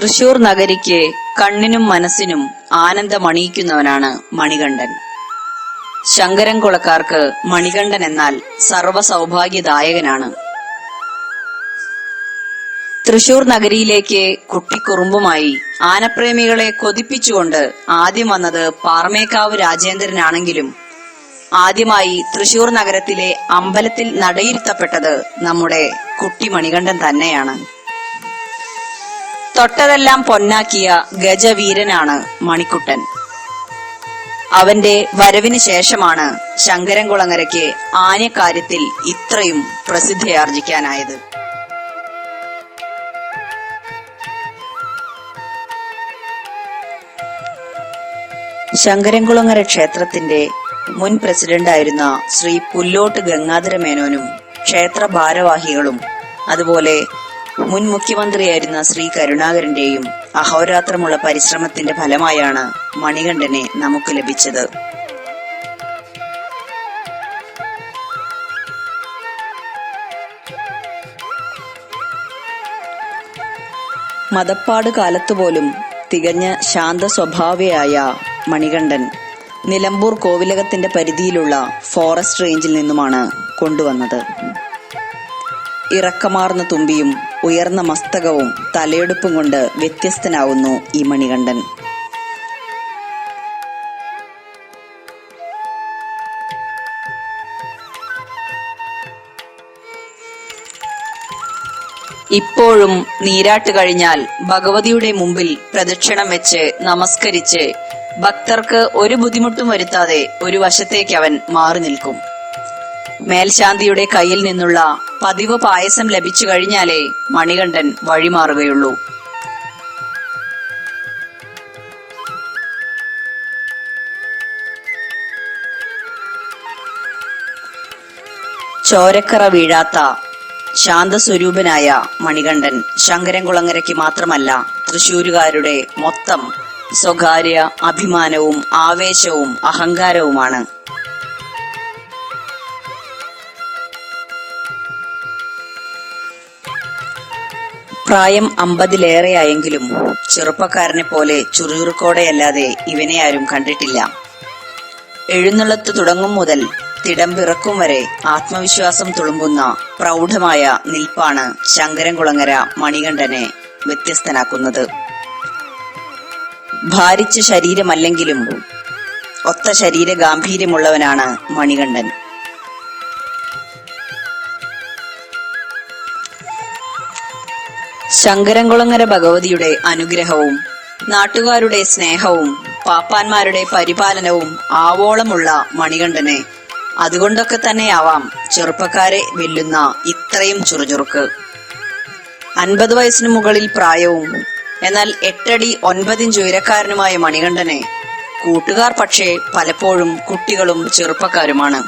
തൃശൂർ നഗരിക്ക് കണ്ണിനും മനസ്സിനും ആനന്ദമണിയിക്കുന്നവനാണ് മണികണ്ഠൻ. ശങ്കരൻകുളക്കാർക്ക് മണികണ്ഠൻ എന്നാൽ സർവ സൗഭാഗ്യദായകനാണ്. തൃശൂർ നഗരിയിലേക്ക് കുട്ടിക്കുറുമ്പുമായി ആനപ്രേമികളെ കൊതിപ്പിച്ചുകൊണ്ട് ആദ്യം വന്നത് പാറമേക്കാവ് രാജേന്ദ്രനാണെങ്കിലും ആദ്യമായി തൃശൂർ നഗരത്തിലെ അമ്പലത്തിൽ നടയിരുത്തപ്പെട്ടത് നമ്മുടെ കുട്ടി മണികണ്ഠൻ തന്നെയാണ്. തൊട്ടതെല്ലാം പൊന്നാക്കിയ ഗജവീരനാണ് മണിക്കുട്ടൻ. അവന്റെ വരവിന് ശേഷമാണ് ശങ്കരൻകുളങ്ങരയ്ക്ക് ആനക്കാര്യത്തിൽ ഇത്രയും പ്രസിദ്ധിയാർജിക്കാനായത്. ശങ്കരൻകുളങ്ങര ക്ഷേത്രത്തിന്റെ മുൻ പ്രസിഡന്റായിരുന്ന ശ്രീ പുല്ലോട്ട് ഗംഗാധര മേനോനും ക്ഷേത്ര ഭാരവാഹികളും അതുപോലെ മുൻ മുഖ്യമന്ത്രിയായിരുന്ന ശ്രീ കരുണാകരന്റെയും അഹോരാത്രമുള്ള പരിശ്രമത്തിന്റെ ഫലമായാണ് മണികണ്ഠനെ നമുക്ക് ലഭിച്ചത്. മതപ്പാട് കാലത്തുപോലും തികഞ്ഞ ശാന്ത സ്വഭാവിയായ മണികണ്ഠൻ നിലമ്പൂർ കോവിലകത്തിന്റെ പരിധിയിലുള്ള ഫോറസ്റ്റ് റേഞ്ചിൽ നിന്നുമാണ് കൊണ്ടുവന്നത്. ഇറക്കമാർന്ന തുമ്പിയും ഉയർന്ന മസ്തകവും തലയെടുപ്പും കൊണ്ട് വ്യത്യസ്തനാവുന്നു ഈ മണികണ്ഠൻ. ഇപ്പോഴും നീരാട്ട് കഴിഞ്ഞാൽ ഭഗവതിയുടെ മുമ്പിൽ പ്രദക്ഷിണം വെച്ച് നമസ്കരിച്ച് ഭക്തർക്ക് ഒരു ബുദ്ധിമുട്ടും വരുത്താതെ ഒരു വശത്തേക്ക് അവൻ മാറി നിൽക്കും. മേൽശാന്തിയുടെ കയ്യിൽ നിന്നുള്ള പതിവ് പായസം ലഭിച്ചു കഴിഞ്ഞാലേ മണികണ്ഠൻ വഴിമാറുകയുള്ളൂ. ചോരക്കറ വീഴാത്ത ശാന്തസ്വരൂപനായ മണികണ്ഠൻ ശങ്കരൻകുളങ്ങരയ്ക്ക് മാത്രമല്ല തൃശൂരുകാരുടെ മൊത്തം സ്വകാര്യ അഭിമാനവും ആവേശവും അഹങ്കാരവുമാണ്. പ്രായം 50-ലേറെയായെങ്കിലും ചെറുപ്പക്കാരനെ പോലെ ചുറുചുറുക്കോടെയല്ലാതെ ഇവനെ ആരും കണ്ടിട്ടില്ല. എഴുന്നള്ളത്ത് തുടങ്ങും മുതൽ തിടമ്പിറക്കും വരെ ആത്മവിശ്വാസം തുളുമ്പുന്ന പ്രൗഢമായ നിൽപ്പാണ് ശങ്കരൻകുളങ്ങര മണികണ്ഠനെ വ്യത്യസ്തനാക്കുന്നത്. ഭാരിച്ച ശരീരമല്ലെങ്കിലും ഒത്ത ശരീര ഗാംഭീര്യമുള്ളവനാണ് മണികണ്ഠൻ. ശങ്കരൻകുളങ്ങര ഭഗവതിയുടെ അനുഗ്രഹവും നാട്ടുകാരുടെ സ്നേഹവും പാപ്പാന്മാരുടെ പരിപാലനവും ആവോളമുള്ള മണികണ്ഠനെ അതുകൊണ്ടൊക്കെ തന്നെയാവാം ചെറുപ്പക്കാരെ വെല്ലുന്ന ഇത്രയും ചുറുചുറുക്ക്. 50 വയസ്സിന് മുകളിൽ പ്രായവും എന്നാൽ 8 അടി 9 ഇഞ്ച് ഉയരക്കാരനുമായ മണികണ്ഠനെ കൂട്ടുകാർ പക്ഷേ പലപ്പോഴും കുട്ടികളും ചെറുപ്പക്കാരുമാണ്.